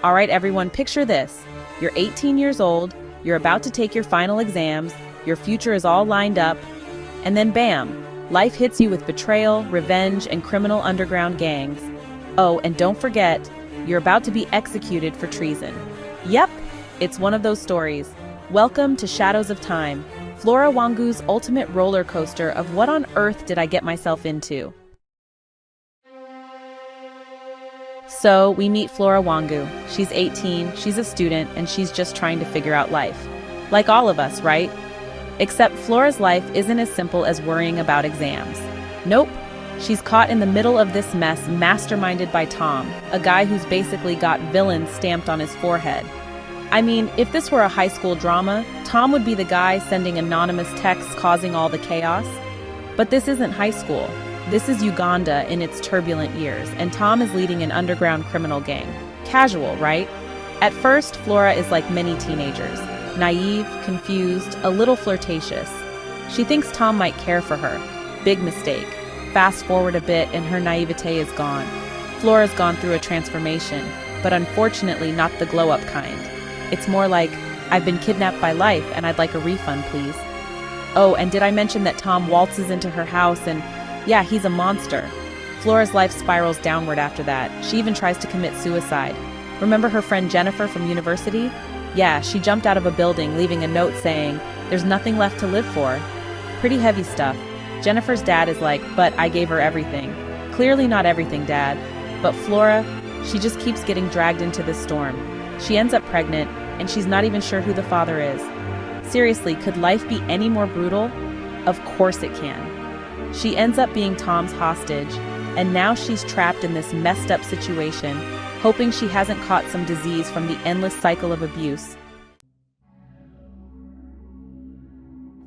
All right, everyone, picture this. You're 18 years old, you're about to take your final exams, your future is all lined up, and then bam, life hits you with betrayal, revenge, and criminal underground gangs. Oh, and don't forget, you're about to be executed for treason. Yep, it's one of those stories. Welcome to Shadows of Time, Flora Wangu's ultimate roller coaster of what on earth did I get myself into. So, we meet Flora Wangu. She's 18, she's a student, and she's just trying to figure out life. Like all of us, right? Except Flora's life isn't as simple as worrying about exams. Nope. She's caught in the middle of this mess masterminded by Tom, a guy who's basically got villain stamped on his forehead. I mean, if this were a high school drama, Tom would be the guy sending anonymous texts causing all the chaos. But this isn't high school. This is Uganda in its turbulent years, and Tom is leading an underground criminal gang. Casual, right? At first, Flora is like many teenagers. Naive, confused, a little flirtatious. She thinks Tom might care for her. Big mistake. Fast forward a bit and her naivete is gone. Flora's gone through a transformation, but unfortunately not the glow-up kind. It's more like, I've been kidnapped by life and I'd like a refund, please. Oh, and did I mention that Tom waltzes into her house and, yeah, he's a monster. Flora's life spirals downward after that. She even tries to commit suicide. Remember her friend Jenifer from university? Yeah, she jumped out of a building, leaving a note saying, "There's nothing left to live for." Pretty heavy stuff. Jenifer's dad is like, "But I gave her everything." Clearly not everything, Dad. But Flora, she just keeps getting dragged into this storm. She ends up pregnant, and she's not even sure who the father is. Seriously, could life be any more brutal? Of course it can. She ends up being Tom's hostage, and now she's trapped in this messed up situation, hoping she hasn't caught some disease from the endless cycle of abuse.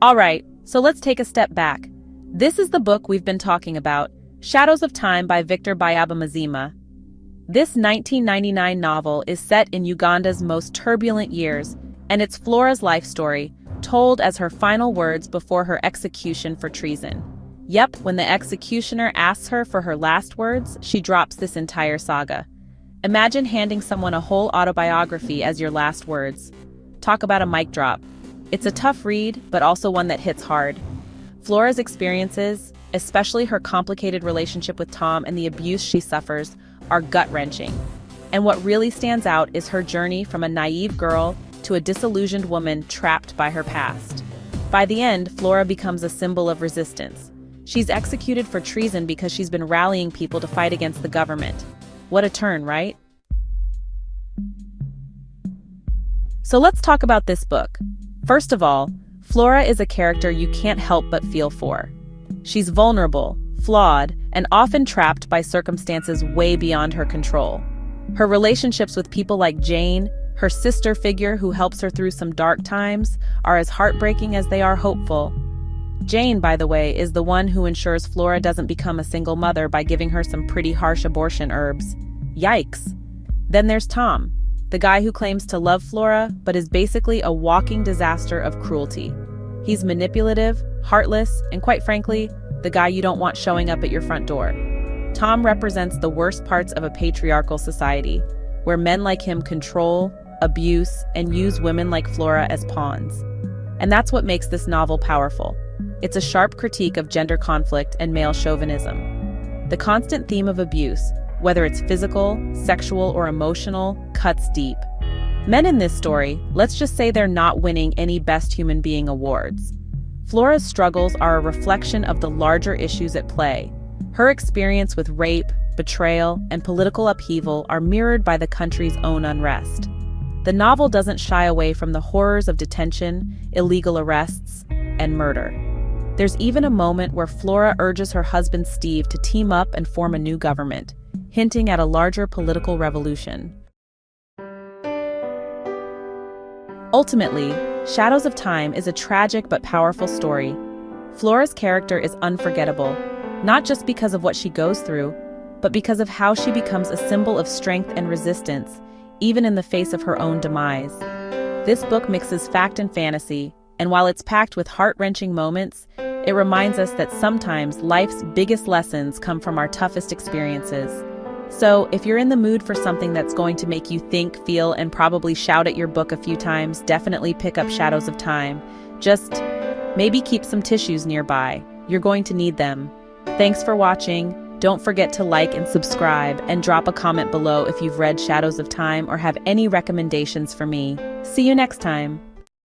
All right, so let's take a step back. This is the book we've been talking about, Shadows of Time by Byabamazima. This 1999 novel is set in Uganda's most turbulent years, and it's Flora's life story, told as her final words before her execution for treason. Yep, when the executioner asks her for her last words, she drops this entire saga. Imagine handing someone a whole autobiography as your last words. Talk about a mic drop. It's a tough read, but also one that hits hard. Flora's experiences, especially her complicated relationship with Tom and the abuse she suffers, are gut-wrenching. And what really stands out is her journey from a naive girl to a disillusioned woman trapped by her past. By the end, Flora becomes a symbol of resistance. She's executed for treason because she's been rallying people to fight against the government. What a turn, right? So let's talk about this book. First of all, Flora is a character you can't help but feel for. She's vulnerable, flawed, and often trapped by circumstances way beyond her control. Her relationships with people like Jane, her sister figure who helps her through some dark times, are as heartbreaking as they are hopeful. Jane, by the way, is the one who ensures Flora doesn't become a single mother by giving her some pretty harsh abortion herbs. Yikes. Then there's Tom, the guy who claims to love Flora, but is basically a walking disaster of cruelty. He's manipulative, heartless, and quite frankly, the guy you don't want showing up at your front door. Tom represents the worst parts of a patriarchal society, where men like him control, abuse, and use women like Flora as pawns. And that's what makes this novel powerful. It's a sharp critique of gender conflict and male chauvinism. The constant theme of abuse, whether it's physical, sexual, or emotional, cuts deep. Men in this story, let's just say they're not winning any Best Human Being awards. Flora's struggles are a reflection of the larger issues at play. Her experience with rape, betrayal, and political upheaval are mirrored by the country's own unrest. The novel doesn't shy away from the horrors of detention, illegal arrests, and murder. There's even a moment where Flora urges her husband Steve to team up and form a new government, hinting at a larger political revolution. Ultimately, Shadows of Time is a tragic but powerful story. Flora's character is unforgettable, not just because of what she goes through, but because of how she becomes a symbol of strength and resistance, even in the face of her own demise. This book mixes fact and fantasy, and while it's packed with heart-wrenching moments, it reminds us that sometimes life's biggest lessons come from our toughest experiences. So if you're in the mood for something that's going to make you think, feel, and probably shout at your book a few times, definitely pick up Shadows of Time. Just maybe keep some tissues nearby. You're going to need them. Thanks for watching. Don't forget to like and subscribe, and drop a comment below if you've read Shadows of Time or have any recommendations for me. See you next time.